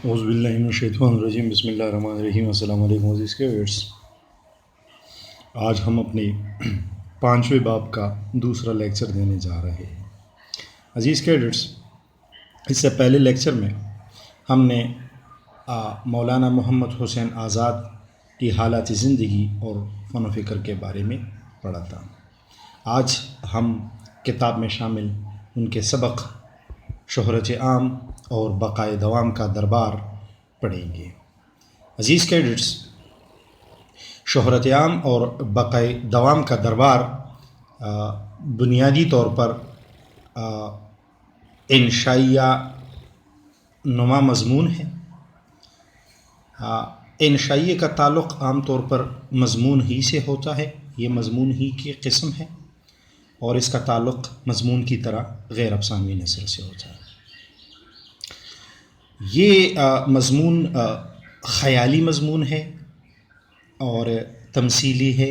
اعوذ باللہ من الشیطان الرجیم، بسم اللہ الرحمن الرحیم۔ السلام علیکم عزیز کیڈٹس، آج ہم اپنے 5ویں باب کا دوسرا لیکچر دینے جا رہے ہیں۔ عزیز کیڈٹس، اس سے پہلے لیکچر میں ہم نے مولانا محمد حسین آزاد کی حالات زندگی اور فن و فکر کے بارے میں پڑھا تھا۔ آج ہم کتاب میں شامل ان کے سبق شہرت عام اور بقائے دوام کا دربار پڑھیں گے۔ عزیز کیڈٹس، شہرت عام اور بقائے دوام کا دربار بنیادی طور پر انشائیہ نما مضمون ہے۔ انشائیہ کا تعلق عام طور پر مضمون ہی سے ہوتا ہے، یہ مضمون ہی کی قسم ہے، اور اس کا تعلق مضمون کی طرح غیر افسانوی نثر سے ہوتا ہے۔ یہ مضمون خیالی مضمون ہے اور تمثیلی ہے۔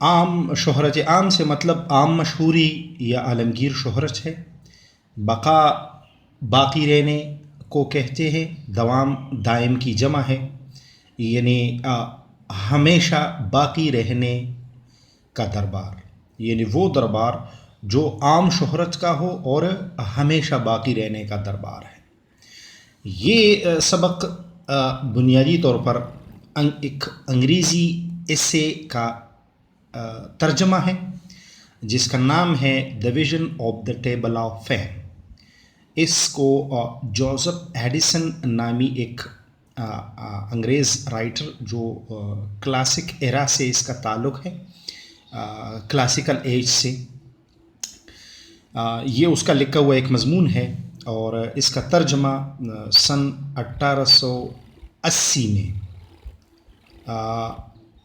عام شہرت عام سے مطلب عام مشہوری یا عالمگیر شہرت ہے۔ بقا باقی رہنے کو کہتے ہیں، دوام دائم کی جمع ہے، یعنی ہمیشہ باقی رہنے کا دربار، یعنی وہ دربار جو عام شہرت کا ہو اور ہمیشہ باقی رہنے کا دربار ہے۔ یہ سبق بنیادی طور پر ایک انگریزی ایسے کا ترجمہ ہے جس کا نام ہے division of the table of fame. اس کو جوزف ایڈیسن نامی ایک انگریز رائٹر جو کلاسک ایرا سے اس کا تعلق ہے، کلاسیکل ایج سے، یہ اس کا لکھا ہوا ایک مضمون ہے، اور اس کا ترجمہ سن 1880 میں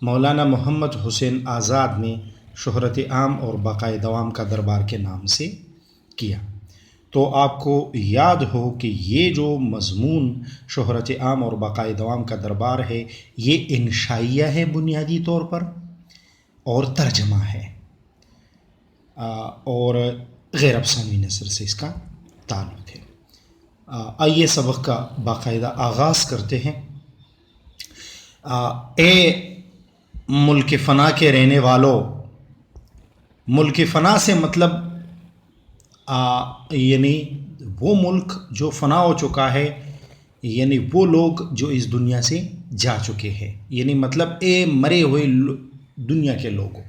مولانا محمد حسین آزاد نے شہرت عام اور بقائے دوام کا دربار کے نام سے کیا۔ تو آپ کو یاد ہو کہ یہ جو مضمون شہرت عام اور بقائے دوام کا دربار ہے، یہ انشائیہ ہے بنیادی طور پر، اور ترجمہ ہے، اور غیر افسانوی نثر سے اس کا تعلق ہے۔ آئیے سبق کا باقاعدہ آغاز کرتے ہیں۔ اے ملک فنا کے رہنے والوں، ملک فنا سے مطلب یعنی وہ ملک جو فنا ہو چکا ہے، یعنی وہ لوگ جو اس دنیا سے جا چکے ہیں، یعنی مطلب اے مرے ہوئے دنیا کے لوگوں،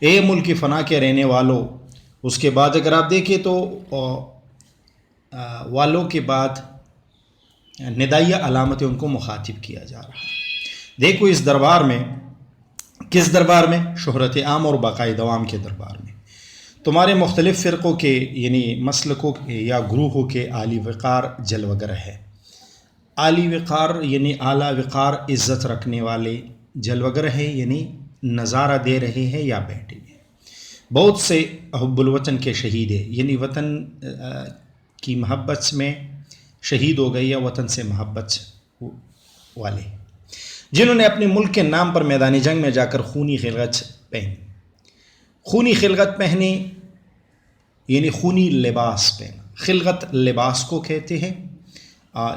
اے ملک فنا کے رہنے والوں۔ اس کے بعد اگر آپ دیکھیں تو والوں کے بعد ندائیہ علامت ان کو مخاطب کیا جا رہا ہے۔ دیکھو اس دربار میں، کس دربار میں؟ شہرت عام اور بقائے دوام کے دربار میں تمہارے مختلف فرقوں کے، یعنی مسلکوں کے یا گروہوں کے اعلی وقار جلوگر ہے۔ اعلی وقار یعنی اعلیٰ وقار، عزت رکھنے والے جلوگر ہیں، یعنی نظارہ دے رہے ہیں یا بیٹھے ہیں۔ بہت سے حب الوطن کے شہید ہیں، یعنی وطن کی محبت میں شہید ہو گئے یا وطن سے محبت والے، جنہوں نے اپنے ملک کے نام پر میدان جنگ میں جا کر خونی خلعت پہنی۔ خونی خلعت پہنی یعنی خونی لباس پہنا۔ خلعت لباس کو کہتے ہیں،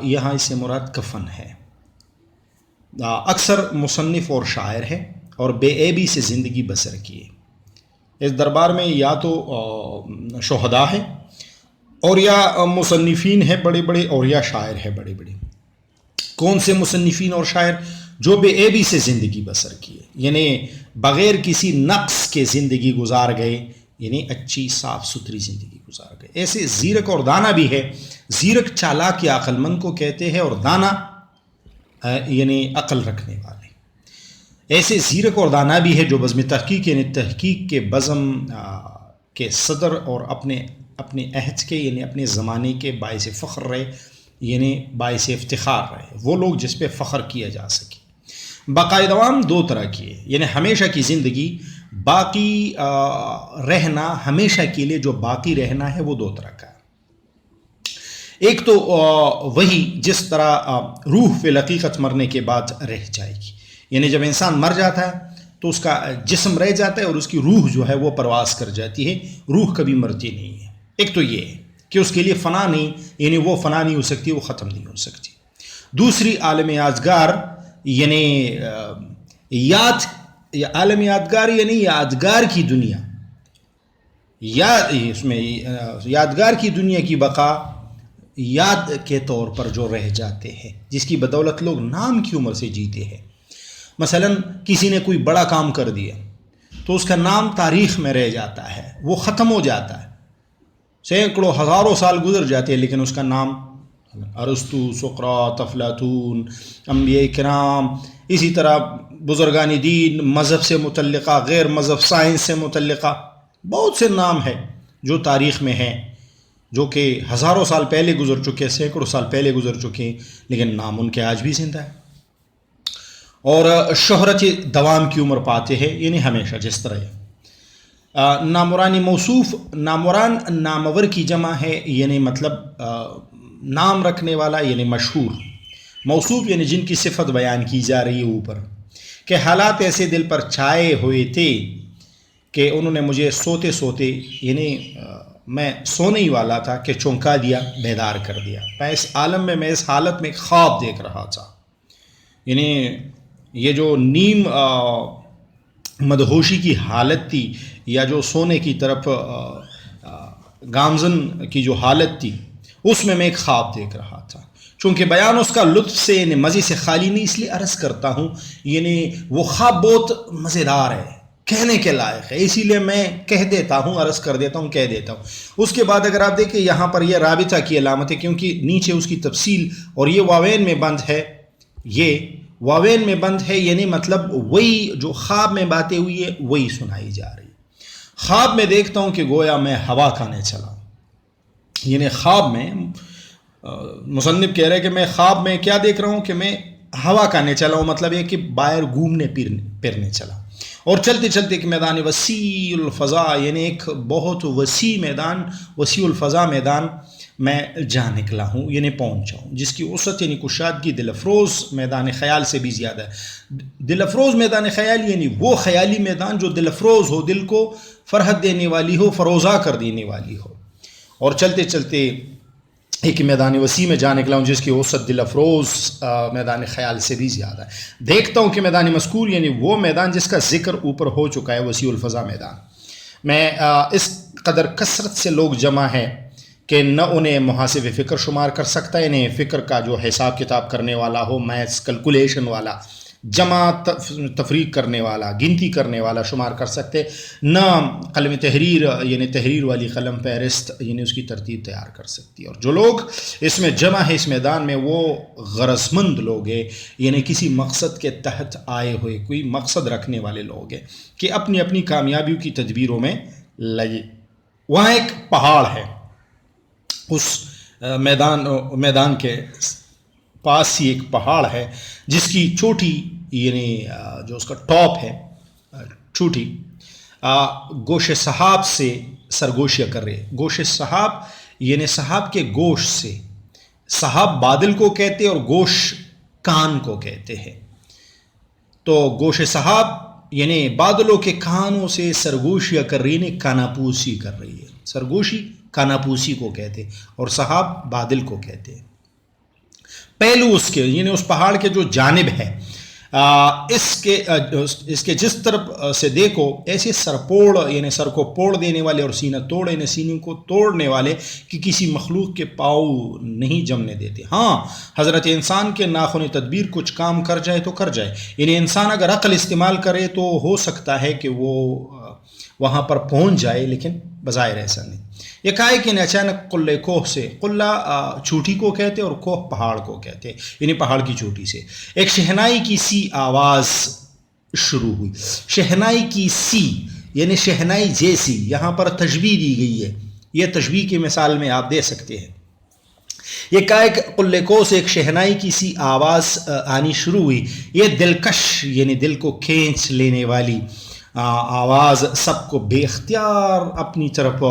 یہاں اس سے مراد کفن ہے۔ اکثر مصنف اور شاعر ہے اور بے عیبی سے زندگی بسر کیے۔ اس دربار میں یا تو شہداء ہے، اور یا مصنفین ہیں بڑے بڑے، اور یا شاعر ہے بڑے بڑے۔ کون سے مصنفین اور شاعر؟ جو بے عیبی سے زندگی بسر کیے، یعنی بغیر کسی نقص کے زندگی گزار گئے، یعنی اچھی صاف ستھری زندگی گزار گئے۔ ایسے زیرک اور دانا بھی ہے۔ زیرک چالاک یا عقل مند کو کہتے ہیں، اور دانا یعنی عقل رکھنے والے۔ ایسے زیرک اور دانا بھی ہے جو بزم تحقیق یعنی تحقیق کے بزم کے صدر اور اپنے عہد کے یعنی اپنے زمانے کے باعث فخر رہے، یعنی باعث افتخار رہے، وہ لوگ جس پہ فخر کیا جا سکے۔ بقائے دوام دو طرح کی ہے، یعنی ہمیشہ کی زندگی، باقی رہنا، ہمیشہ کے لیے جو باقی رہنا ہے وہ دو طرح کا ہے۔ ایک تو وہی جس طرح روح فی الحقیقت مرنے کے بعد رہ جائے گی، یعنی جب انسان مر جاتا ہے تو اس کا جسم رہ جاتا ہے اور اس کی روح جو ہے وہ پرواز کر جاتی ہے، روح کبھی مرتی نہیں ہے۔ ایک تو یہ ہے کہ اس کے لیے فنا نہیں، یعنی وہ فنا نہیں ہو سکتی، وہ ختم نہیں ہو سکتی۔ دوسری عالم یادگار یعنی عالم یادگار یعنی یادگار کی دنیا، اس میں یادگار کی دنیا کی بقا یاد کے طور پر جو رہ جاتے ہیں، جس کی بدولت لوگ نام کی عمر سے جیتے ہیں۔ مثلا کسی نے کوئی بڑا کام کر دیا تو اس کا نام تاریخ میں رہ جاتا ہے، وہ ختم ہو جاتا ہے، سینکڑوں ہزاروں سال گزر جاتے ہیں، لیکن اس کا نام ارسطو، سقراط، افلاطون، انبیاء کرام، اسی طرح بزرگان دین، مذہب سے متعلقہ، غیر مذہب، سائنس سے متعلقہ بہت سے نام ہیں جو تاریخ میں ہیں، جو کہ ہزاروں سال پہلے گزر چکے، سینکڑوں سال پہلے گزر چکے، لیکن نام ان کے آج بھی زندہ ہے، اور شہرت دوام کی عمر پاتے ہیں، یعنی ہمیشہ، جس طرح نامورانی موصوف، ناموران نامور کی جمع ہے، یعنی مطلب نام رکھنے والا، یعنی مشہور، موصوف یعنی جن کی صفت بیان کی جا رہی ہے اوپر، کہ حالات ایسے دل پر چھائے ہوئے تھے کہ انہوں نے مجھے سوتے سوتے، یعنی میں سونے ہی والا تھا کہ چونکا دیا، بیدار کر دیا، میں اس عالم میں اس حالت میں ایک خواب دیکھ رہا تھا، یعنی یہ جو نیم مدہوشی کی حالت تھی، یا جو سونے کی طرف گامزن کی جو حالت تھی، اس میں ایک خواب دیکھ رہا تھا۔ چونکہ بیان اس کا لطف سے، یعنی مزے سے خالی نہیں، اس لیے عرض کرتا ہوں، یعنی وہ خواب بہت مزیدار ہے، کہنے کے لائق ہے، اسی لیے میں کہہ دیتا ہوں، عرض کر دیتا ہوں، کہہ دیتا ہوں۔ اس کے بعد اگر آپ دیکھیں یہاں پر یہ رابطہ کی علامت ہے، کیونکہ نیچے اس کی تفصیل، اور یہ واوین میں بند ہے، یہ واوین میں بند ہے، یعنی مطلب وہی جو خواب میں باتیں ہوئی ہے وہی سنائی جا رہی۔ خواب میں دیکھتا ہوں کہ گویا میں ہوا کھانے چلا ہوں، یعنی خواب میں مصنف کہہ رہے کہ میں خواب میں کیا دیکھ رہا ہوں کہ میں ہوا کھانے چلا ہوں، مطلب یہ کہ باہر گھومنے پھرنے چلا، اور چلتے چلتے ایک میدان وسیع الفضا، یعنی ایک بہت وسیع میدان، وسیع الفضا میدان میں جا نکلا ہوں، یعنی پہنچا ہوں، جس کی وسعت یعنی کشادگی دل افروز میدان خیال سے بھی زیادہ ہے۔ دل افروز میدان خیال یعنی وہ خیالی میدان جو دل افروز ہو، دل کو فرحت دینے والی ہو، فروزہ کر دینے والی ہو، اور چلتے چلتے ایک میدان وسیع میں جا نکلا ہوں جس کی وسعت دل افروز میدان خیال سے بھی زیادہ ہے۔ دیکھتا ہوں کہ میدان مذکور یعنی وہ میدان جس کا ذکر اوپر ہو چکا ہے، وسیع الفضا میدان میں اس قدر کثرت سے لوگ جمع ہیں کہ نہ انہیں محاسب فکر شمار کر سکتا ہے، انہیں فکر کا جو حساب کتاب کرنے والا ہو، میتھس کیلکولیشن والا، جمع تفریق کرنے والا، گنتی کرنے والا شمار کر سکتے، نہ قلم تحریر یعنی تحریر والی قلم فہرست یعنی اس کی ترتیب تیار کر سکتی۔ اور جو لوگ اس میں جمع ہے اس میدان میں، وہ غرض مند لوگ ہیں، یعنی کسی مقصد کے تحت آئے ہوئے، کوئی مقصد رکھنے والے لوگ ہیں کہ اپنی اپنی کامیابیوں کی تدبیروں میں لگے۔ وہاں ایک پہاڑ ہے، اس میدان کے پاس ہی ایک پہاڑ ہے جس کی چوٹی یعنی جو اس کا ٹاپ ہے، چوٹی گوش صحاب سے سرگوشیاں کر رہے۔ گوش صحاب یعنی صحاب کے گوش سے، صحاب بادل کو کہتے ہیں اور گوش کان کو کہتے ہیں، تو گوش صحاب یعنی بادلوں کے کانوں سے سرگوشیاں کر رہی، یعنی کاناپوسی کر رہی ہے۔ سرگوشی کاناپوسی کو کہتے ہیں اور صحاب بادل کو کہتے ہیں۔ پہلو اس کے یعنی اس پہاڑ کے جو جانب ہے، اس کے جس طرف سے دیکھو ایسے سرپوڑ یعنی سر کو پوڑ دینے والے اور سینہ توڑ یعنی سینے کو توڑنے والے کہ کسی مخلوق کے پاؤں نہیں جمنے دیتے۔ ہاں، حضرت انسان کے ناخن تدبیر کچھ کام کر جائے تو کر جائے، یعنی انسان اگر عقل استعمال کرے تو ہو سکتا ہے کہ وہ وہاں پر پہنچ جائے، لیکن بظاہر ایسا نہیں۔ یہ کہا ہے کہ اچانک قلعہ کوہ سے، قلعہ چوٹی کو کہتے اور کوہ پہاڑ کو کہتے، یعنی پہاڑ کی چوٹی سے ایک شہنائی کی سی آواز شروع ہوئی۔ شہنائی کی سی یعنی شہنائی جیسی، یہاں پر تشبیہ دی گئی ہے، یہ تشبیہ کی مثال میں آپ دے سکتے ہیں۔ یہ کہا ہے کہ قلعہ کوہ سے ایک شہنائی کی سی آواز آنی شروع ہوئی، یہ دلکش یعنی دل کو کھینچ لینے والی آواز سب کو بے اختیار اپنی طرف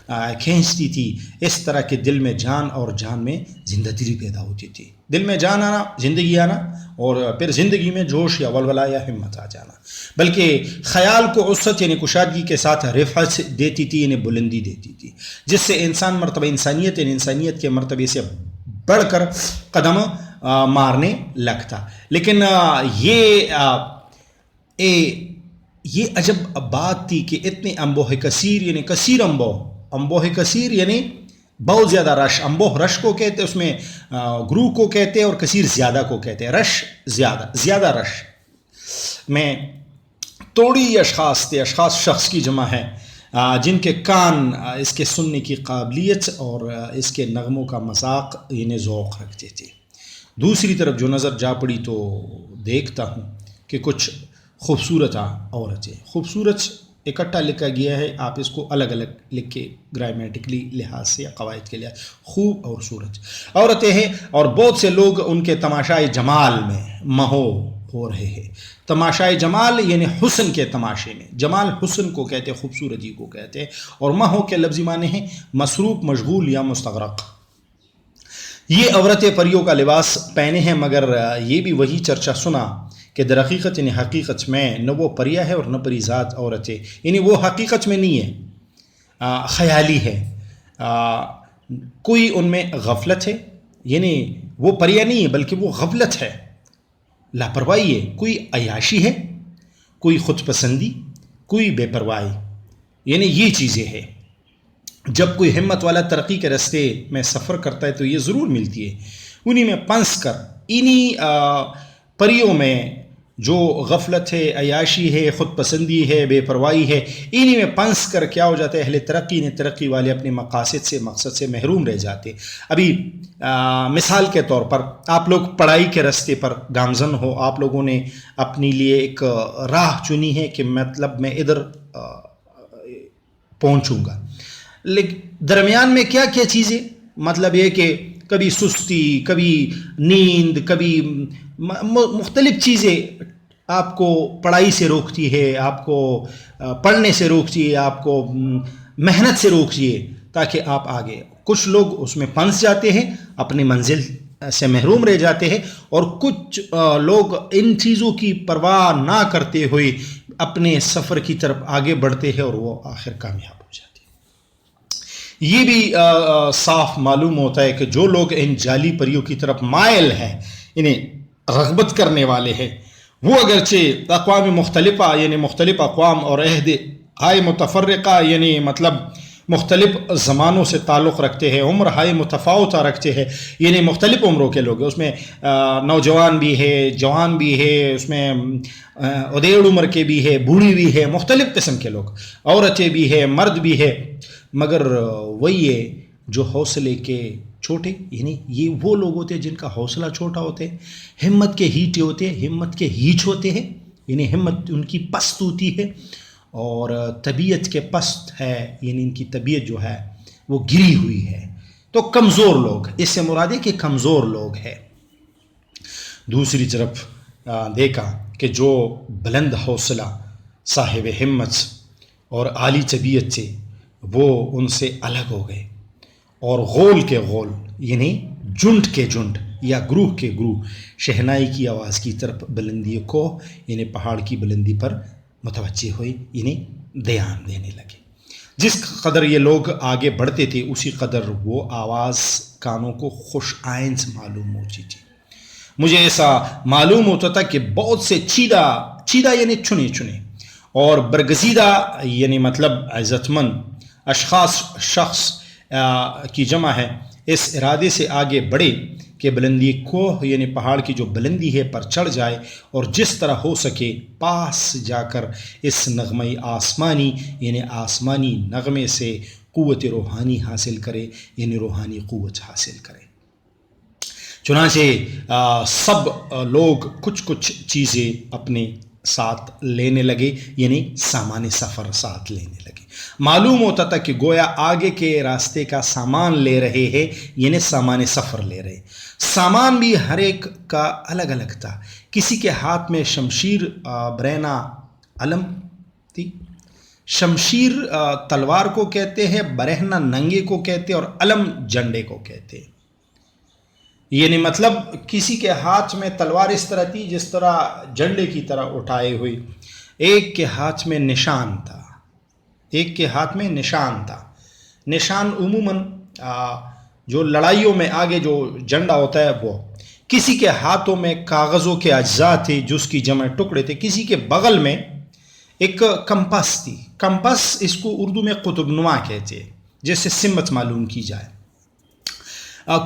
کھینچتی تھی، اس طرح کے دل میں جان اور جان میں زندگی پیدا ہوتی تھی. دل میں جان آنا، زندگی آنا، اور پھر زندگی میں جوش یا ولولہ یا ہمت آ جانا. بلکہ خیال کو وسعت یعنی کشادگی کے ساتھ رفعت دیتی تھی، یعنی بلندی دیتی تھی، جس سے انسان مرتبہ انسانیت یعنی انسانیت کے مرتبے سے بڑھ کر قدم مارنے لگتا. لیکن یہ عجب بات تھی کہ اتنے انبوہ کثیر یعنی کثیر انبوہ کثیر یعنی بہت زیادہ رش. انبوہ رش کو کہتے، اس میں گروہ کو کہتے اور کثیر زیادہ کو کہتے ہیں. رش زیادہ رش میں توڑی اشخاص تھے. اشخاص شخص کی جمع ہے جن کے کان اس کے سننے کی قابلیت اور اس کے نغموں کا مذاق یعنی ذوق رکھتے تھے. دوسری طرف جو نظر جا پڑی تو دیکھتا ہوں کہ کچھ خوبصورت عورتیں. خوبصورت اکٹھا لکھا گیا ہے، آپ اس کو الگ الگ لکھ کے گرامیٹکلی لحاظ سے یا قواعد کے لحاظ. خوب اور صورت عورتیں ہیں اور بہت سے لوگ ان کے تماشائے جمال میں مہو ہو رہے ہیں. تماشائے جمال یعنی حسن کے تماشے میں. جمال حسن کو کہتے ہیں، خوبصورتی کو کہتے ہیں، اور مہو کے لفظی معنی ہیں مصروف، مشغول یا مستغرق. یہ عورتیں پریوں کا لباس پہنے ہیں، مگر یہ بھی وہی چرچا سنا کہ در حقیقت یعنی حقیقت میں نہ وہ پریہ ہے اور نہ پری ذات عورتیں، یعنی وہ حقیقت میں نہیں ہے، خیالی ہے. کوئی ان میں غفلت ہے، یعنی وہ پریہ نہیں ہے بلکہ وہ غفلت ہے، لاپرواہی ہے. کوئی عیاشی ہے، کوئی خود پسندی، کوئی بے پرواہی، یعنی یہ چیزیں ہیں. جب کوئی ہمت والا ترقی کے راستے میں سفر کرتا ہے تو یہ ضرور ملتی ہے. انہی میں پنس کر، انہی پریوں میں جو غفلت ہے، عیاشی ہے، خود پسندی ہے، بے پرواہی ہے، انہی میں پنس کر کیا ہو جاتا ہے، اہل ترقی نے ترقی والے اپنے مقصد سے محروم رہ جاتے. ابھی مثال کے طور پر آپ لوگ پڑھائی کے راستے پر گامزن ہو، آپ لوگوں نے اپنے لیے ایک راہ چنی ہے کہ مطلب میں ادھر پہنچوں گا، لیکن درمیان میں کیا کیا چیزیں، مطلب یہ کہ کبھی سستی، کبھی نیند، کبھی مختلف چیزیں آپ کو پڑھائی سے روکتی ہے، آپ کو پڑھنے سے روکتی ہے، آپ کو محنت سے روکتی ہے تاکہ آپ آگے. کچھ لوگ اس میں پھنس جاتے ہیں، اپنی منزل سے محروم رہ جاتے ہیں، اور کچھ لوگ ان چیزوں کی پرواہ نہ کرتے ہوئے اپنے سفر کی طرف آگے بڑھتے ہیں اور وہ آخر کامیاب ہو جاتے ہیں. یہ بھی صاف معلوم ہوتا ہے کہ جو لوگ ان جعلی پریوں کی طرف مائل ہیں، انہیں رغبت کرنے والے ہیں، وہ اگرچہ اقوام مختلفہ یعنی مختلف اقوام اور عہد ہائے متفرقہ یعنی مطلب مختلف زمانوں سے تعلق رکھتے ہیں، عمر ہائے متفاوتہ رکھتے ہیں، یعنی مختلف عمروں کے لوگ ہیں. اس میں نوجوان بھی ہے، جوان بھی ہے، اس میں ادیڑ عمر کے بھی ہے، بوڑھی بھی ہے، مختلف قسم کے لوگ، عورتیں بھی ہے، مرد بھی ہے. مگر وہی ہے جو حوصلے کے چھوٹے، یعنی یہ وہ لوگ ہوتے ہیں جن کا حوصلہ چھوٹا ہوتے ہیں، ہمت کے ہیٹے ہوتے ہیں، ہمت کے ہیچ ہوتے ہیں، یعنی ہمت ان کی پست ہوتی ہے، اور طبیعت کے پست ہے، یعنی ان کی طبیعت جو ہے وہ گری ہوئی ہے. تو کمزور لوگ، اس سے مراد ہے کہ کمزور لوگ ہیں. دوسری طرف دیکھا کہ جو بلند حوصلہ، صاحب ہمت اور عالی طبیعت تھے، وہ ان سے الگ ہو گئے اور غول کے غول یعنی جھنڈ کے جھنڈ یا گروہ کے گروہ شہنائی کی آواز کی طرف بلندی کو یعنی پہاڑ کی بلندی پر متوجہ ہوئے، یعنی دھیان دینے لگے. جس قدر یہ لوگ آگے بڑھتے تھے اسی قدر وہ آواز کانوں کو خوش آئند معلوم ہوتی تھی. مجھے ایسا معلوم ہوتا تھا کہ بہت سے چیدہ یعنی چنے اور برگزیدہ یعنی مطلب عزت مند شخص کی جمع ہے، اس ارادے سے آگے بڑھے کہ بلندی کوہ یعنی پہاڑ کی جو بلندی ہے پر چڑھ جائے اور جس طرح ہو سکے پاس جا کر اس نغمہ آسمانی یعنی آسمانی نغمے سے قوت روحانی حاصل کرے، یعنی روحانی قوت حاصل کرے. چنانچہ سب لوگ کچھ چیزیں اپنے ساتھ لینے لگے، یعنی سامان سفر ساتھ لینے لگے. معلوم ہوتا تھا کہ گویا آگے کے راستے کا سامان لے رہے ہیں، یعنی سامان سفر لے رہے. سامان بھی ہر ایک کا الگ الگ تھا. کسی کے ہاتھ میں شمشیر برینا علم تھی، شمشیر تلوار کو کہتے ہیں، برہنہ ننگے کو کہتے ہیں، اور علم جھنڈے کو کہتے ہیں. یعنی مطلب کسی کے ہاتھ میں تلوار اس طرح تھی جس طرح جھنڈے کی طرح اٹھائے ہوئی، ایک کے ہاتھ میں نشان تھا، ایک کے ہاتھ میں نشان تھا. نشان عموماً جو لڑائیوں میں آگے جو جھنڈا ہوتا ہے وہ، کسی کے ہاتھوں میں کاغذوں کے اجزاء تھے جس کی جمع ٹکڑے تھے، کسی کے بغل میں ایک کمپس تھی. کمپس اس کو اردو میں قطب نما کہتے ہیں، جس سے سمت معلوم کی جائے.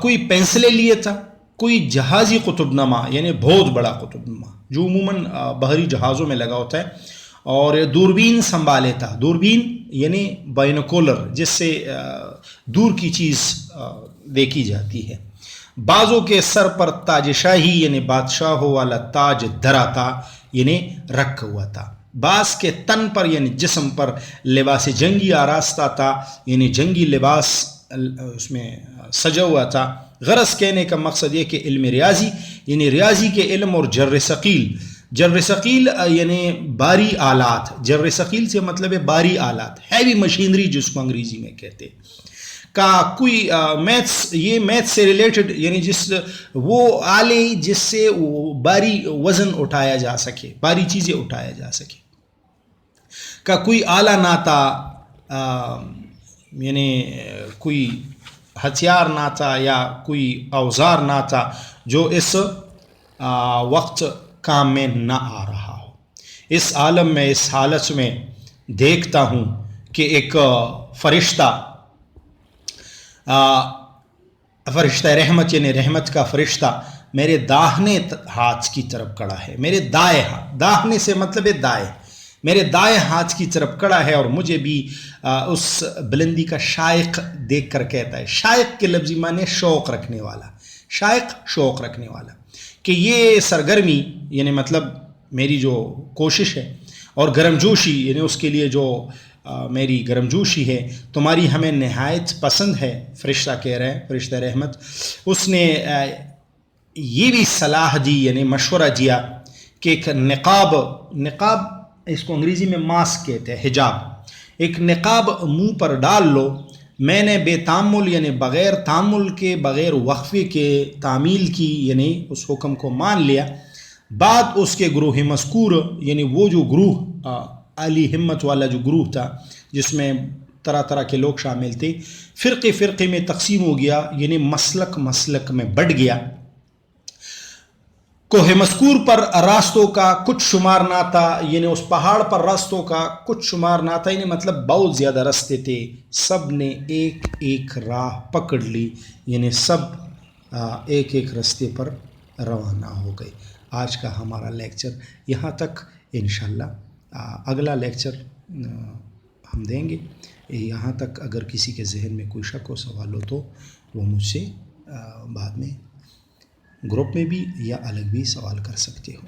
کوئی پینسلیں لیے تھا، کوئی جہازی قطب نما یعنی بہت بڑا قطب نما جو عموماً بحری جہازوں میں لگا ہوتا ہے، اور دوربین سنبھالے تھا. دوربین یعنی بائنوکولر، جس سے دور کی چیز دیکھی جاتی ہے. بعضوں کے سر پر تاج شاہی یعنی بادشاہوں والا تاج دھرا تھا، یعنی رکھا ہوا تھا. بعض کے تن پر یعنی جسم پر لباس جنگی آراستہ تھا، یعنی جنگی لباس اس میں سجا ہوا تھا. غرض کہنے کا مقصد یہ کہ علم ریاضی یعنی ریاضی کے علم اور جر ثقیل، جر ثقیل یعنی باری آلات، جر ثقیل سے مطلب ہے باری آلات، ہیوی مشینری جس کو انگریزی میں کہتے کا کوئی میتھس، یہ میتھس سے ریلیٹڈ یعنی جس وہ آلے جس سے وہ باری وزن اٹھایا جا سکے، باری چیزیں اٹھایا جا سکے کا کوئی آلہ نہ تھا، یعنی کوئی ہتھیار نہ تھا یا کوئی اوزار نہ تھا جو اس وقت کام میں نہ آ رہا ہو. اس عالم میں، اس حالت میں دیکھتا ہوں کہ ایک فرشتہ، فرشتہ رحمت یعنی رحمت کا فرشتہ میرے داہنے ہاتھ کی طرف کھڑا ہے. میرے دائیں ہاتھ، داہنے سے مطلب ہے دائیں، میرے دائیں ہاتھ کی طرف کھڑا ہے، اور مجھے بھی اس بلندی کا شائق دیکھ کر کہتا ہے. شائق کے لفظی معنی شوق رکھنے والا، شائق شوق رکھنے والا، کہ یہ سرگرمی یعنی مطلب میری جو کوشش ہے اور گرمجوشی یعنی اس کے لیے جو میری گرمجوشی ہے تمہاری ہمیں نہایت پسند ہے. فرشتہ کہہ رہے ہیں، فرشتہ رحمت. اس نے یہ بھی صلاح دی یعنی مشورہ دیا کہ ایک نقاب اس کو انگریزی میں ماسک کہتے ہیں، حجاب، ایک نقاب منہ پر ڈال لو. میں نے بے تعمل یعنی بغیر تعمل کے، بغیر وقفے کے تعمیل کی یعنی اس حکم کو مان لیا. بعد اس کے گروہ مذکور یعنی وہ جو گروہ علی ہمت والا جو گروہ تھا جس میں طرح طرح کے لوگ شامل تھے، فرقے فرقے میں تقسیم ہو گیا، یعنی مسلک مسلک میں بڑھ گیا. کوہ مذکور پر راستوں کا کچھ شمار نہ تھا، یعنی اس پہاڑ پر راستوں کا کچھ شمار نہ تھا، یعنی مطلب بہت زیادہ راستے تھے. سب نے ایک ایک راہ پکڑ لی، یعنی سب ایک ایک راستے پر روانہ ہو گئے. آج کا ہمارا لیکچر یہاں تک، انشاءاللہ اگلا لیکچر ہم دیں گے. یہاں تک اگر کسی کے ذہن میں کوئی شک و سوال ہو تو وہ مجھ سے بعد میں گروپ میں بھی یا الگ بھی سوال کر سکتے ہو.